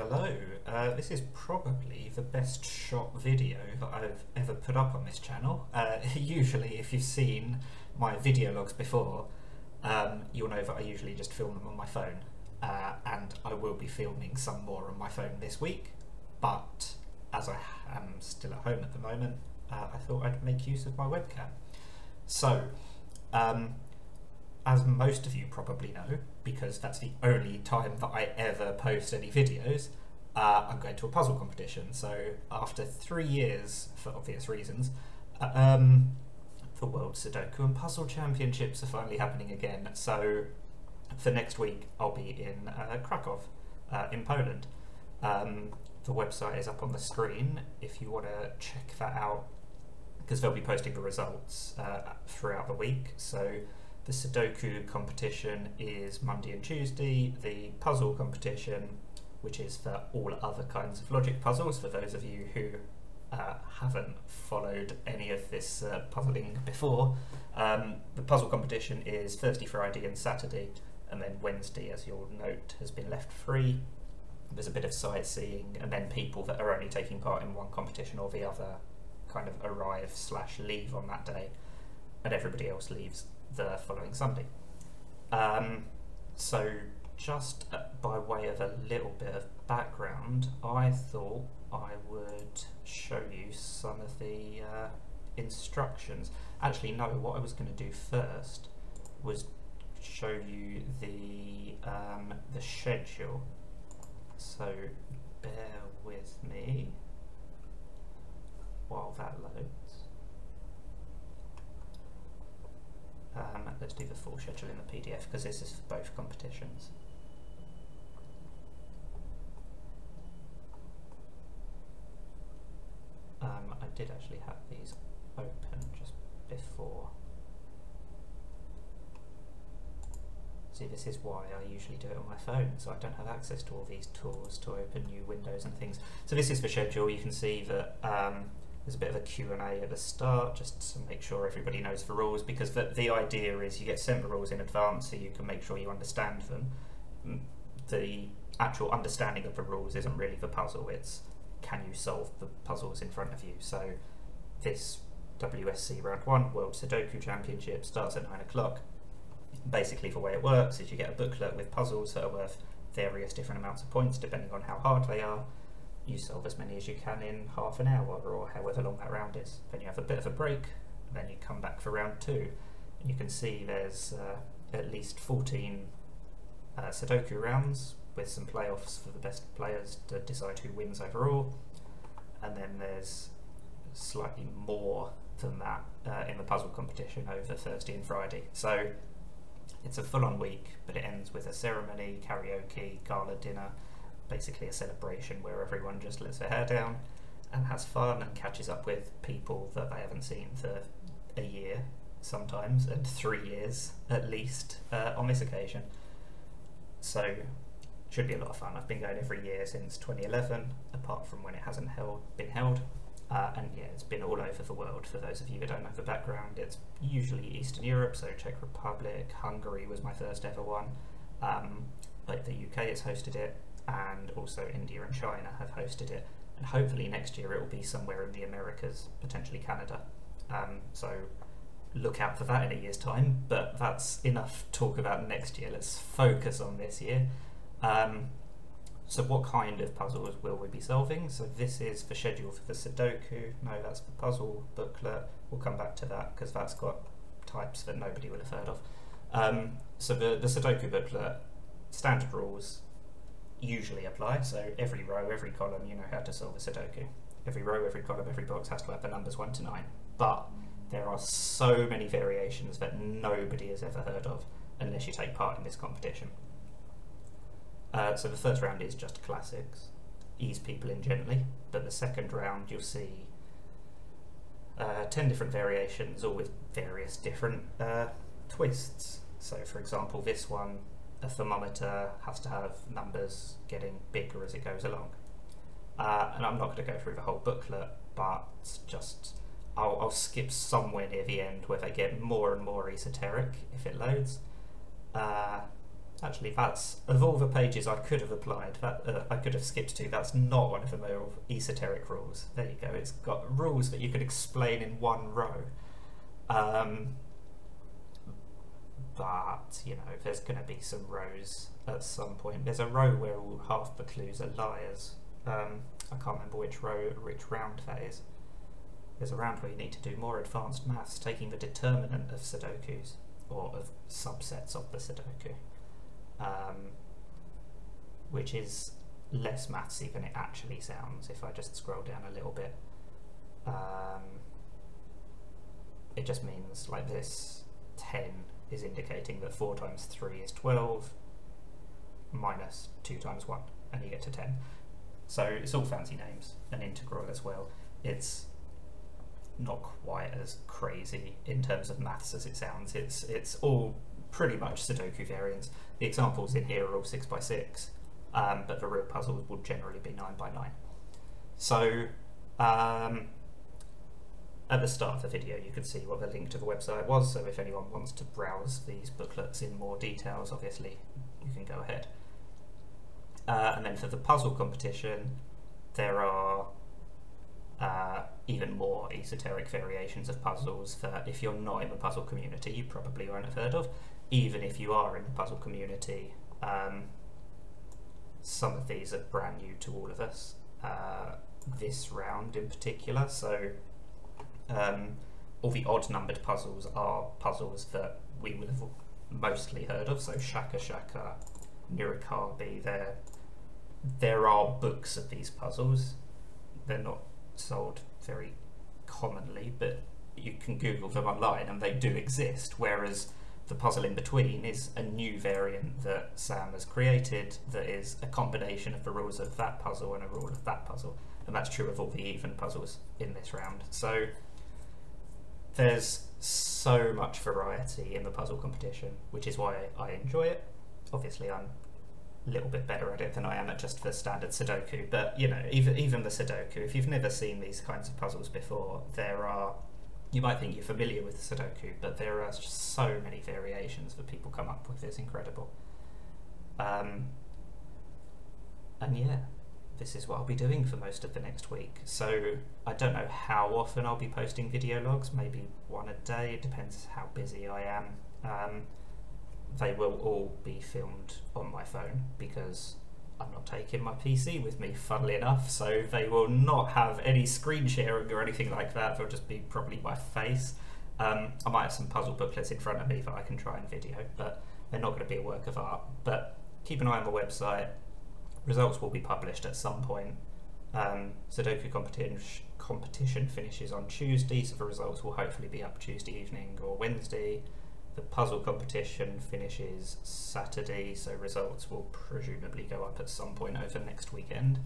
Hello, this is probably the best shot video that I've ever put up on this channel. Usually if you've seen my video logs before, you'll know that I usually just film them on my phone, and I will be filming some more on my phone this week, but as I am still at home at the moment, I thought I'd make use of my webcam. So, as most of you probably know, because that's the only time that I ever post any videos, I'm going to a puzzle competition. So after 3 years, for obvious reasons, the World Sudoku and Puzzle Championships are finally happening again. So for next week, I'll be in Krakow, in Poland. The website is up on the screen if you want to check that out, because they'll be posting the results throughout the week. So the Sudoku competition is Monday and Tuesday. The puzzle competition, which is for all other kinds of logic puzzles, for those of you who haven't followed any of this puzzling before, the puzzle competition is Thursday, Friday and Saturday, and then Wednesday, as you'll note, has been left free. There's a bit of sightseeing, and then people that are only taking part in one competition or the other kind of arrive/leave on that day, and everybody else leaves the following Sunday. So just by way of a little bit of background, I thought I would show you some of the instructions. Actually no, what I was going to do first was show you the schedule. So bear with me while that loads. Let's do the full schedule in the PDF, because this is for both competitions. I did actually have these open just before. See, this is why I usually do it on my phone, so I don't have access to all these tools to open new windows and things. So this is the schedule. You can see that there's a bit of a Q&A at the start, just to make sure everybody knows the rules, because the idea is you get sent the rules in advance so you can make sure you understand them. The actual understanding of the rules isn't really the puzzle, it's can you solve the puzzles in front of you. So this WSC Round 1 World Sudoku Championship starts at 9 o'clock. Basically the way it works is you get a booklet with puzzles that are worth various different amounts of points depending on how hard they are. You solve as many as you can in half an hour or however long that round is. Then you have a bit of a break, and then you come back for round 2. And you can see there's at least 14 Sudoku rounds with some playoffs for the best players to decide who wins overall. And then there's slightly more than that in the puzzle competition over Thursday and Friday. So it's a full-on week, but it ends with a ceremony, karaoke, gala dinner, basically a celebration where everyone just lets their hair down and has fun and catches up with people that they haven't seen for a year sometimes, and 3 years at least on this occasion. So should be a lot of fun. I've been going every year since 2011, apart from when it hasn't been held. And yeah, it's been all over the world. For those of you that don't know the background, it's usually Eastern Europe, so Czech Republic, Hungary was my first ever one. Like the UK has hosted it, and also India and China have hosted it, and hopefully next year it will be somewhere in the Americas, potentially Canada. So look out for that in a year's time, but that's enough talk about next year. Let's focus on this year. So what kind of puzzles will we be solving? So this is the schedule for the Sudoku. No, that's the puzzle booklet. We'll come back to that because that's got types that nobody would have heard of. So the Sudoku booklet, standard rules usually apply. So every row, every column, you know how to solve a Sudoku. Every row, every column, every box has to have the numbers 1 to 9. But there are so many variations that nobody has ever heard of unless you take part in this competition. So the first round is just classics, ease people in gently, but the second round you'll see 10 different variations, all with various different twists. So for example, this one, a thermometer has to have numbers getting bigger as it goes along. And I'm not going to go through the whole booklet, but just I'll skip somewhere near the end where they get more and more esoteric if it loads. Actually, that's, of all the pages I could have applied, that I could have skipped to, that's not one of the more esoteric rules. There you go, it's got rules that you could explain in one row. But, you know, there's going to be some rows at some point. There's a row where all half the clues are liars. I can't remember which round that is. There's a round where you need to do more advanced maths, taking the determinant of Sudokus, or of subsets of the Sudoku. Which is less mathsy than it actually sounds. If I just scroll down a little bit, it just means like this: 10 is indicating that 4 times 3 is 12, minus 2 times 1, and you get to 10. So it's all fancy names, an integral as well. It's not quite as crazy in terms of maths as it sounds. It's all pretty much Sudoku variants. The examples in here are all 6 by 6, but the real puzzles will generally be 9 by 9. So at the start of the video you could see what the link to the website was, so if anyone wants to browse these booklets in more details, obviously you can go ahead. And then for the puzzle competition, there are even more esoteric variations of puzzles that if you're not in the puzzle community you probably won't have heard of. Even if you are in the puzzle community, some of these are brand new to all of us, this round in particular. So all the odd numbered puzzles are puzzles that we would have mostly heard of, so Shaka Shaka, Nurikabi. There are books of these puzzles. They're not sold very commonly, but you can Google them online and they do exist, whereas the puzzle in between is a new variant that Sam has created that is a combination of the rules of that puzzle and a rule of that puzzle, and that's true of all the even puzzles in this round. So there's so much variety in the puzzle competition, which is why I enjoy it. Obviously I'm a little bit better at it than I am at just the standard Sudoku, but you know, even the Sudoku, if you've never seen these kinds of puzzles before, you might think you're familiar with Sudoku, but there are just so many variations that people come up with. It's incredible. And yeah, this is what I'll be doing for most of the next week. So I don't know how often I'll be posting video logs, maybe one a day, it depends how busy I am. They will all be filmed on my phone because I'm not taking my PC with me, funnily enough, so they will not have any screen sharing or anything like that. They'll just be probably my face. I might have some puzzle booklets in front of me that I can try and video, but they're not going to be a work of art. But keep an eye on the website. Results will be published at some point. Sudoku competition finishes on Tuesday, so the results will hopefully be up Tuesday evening or Wednesday. The puzzle competition finishes Saturday, so results will presumably go up at some point over next weekend.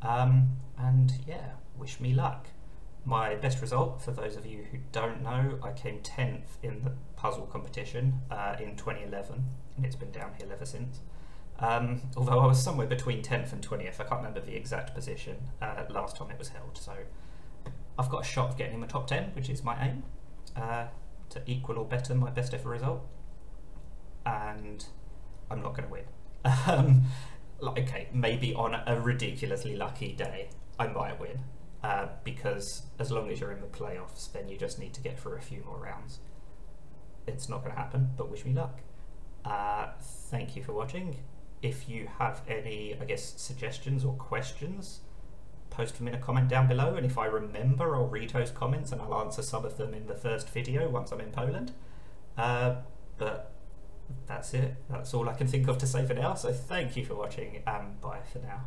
And yeah, wish me luck. My best result, for those of you who don't know, I came 10th in the puzzle competition in 2011, and it's been downhill ever since. Although I was somewhere between 10th and 20th, I can't remember the exact position last time it was held, so I've got a shot of getting in the top 10, which is my aim. To equal or better my best ever result, and I'm not going to win. Okay, maybe on a ridiculously lucky day I might win, because as long as you're in the playoffs then you just need to get through a few more rounds. It's not going to happen, but wish me luck. Thank you for watching. If you have any, I guess, suggestions or questions, post them in a comment down below, and if I remember I'll read those comments and I'll answer some of them in the first video once I'm in Poland. But that's it. That's all I can think of to say for now, so thank you for watching and bye for now.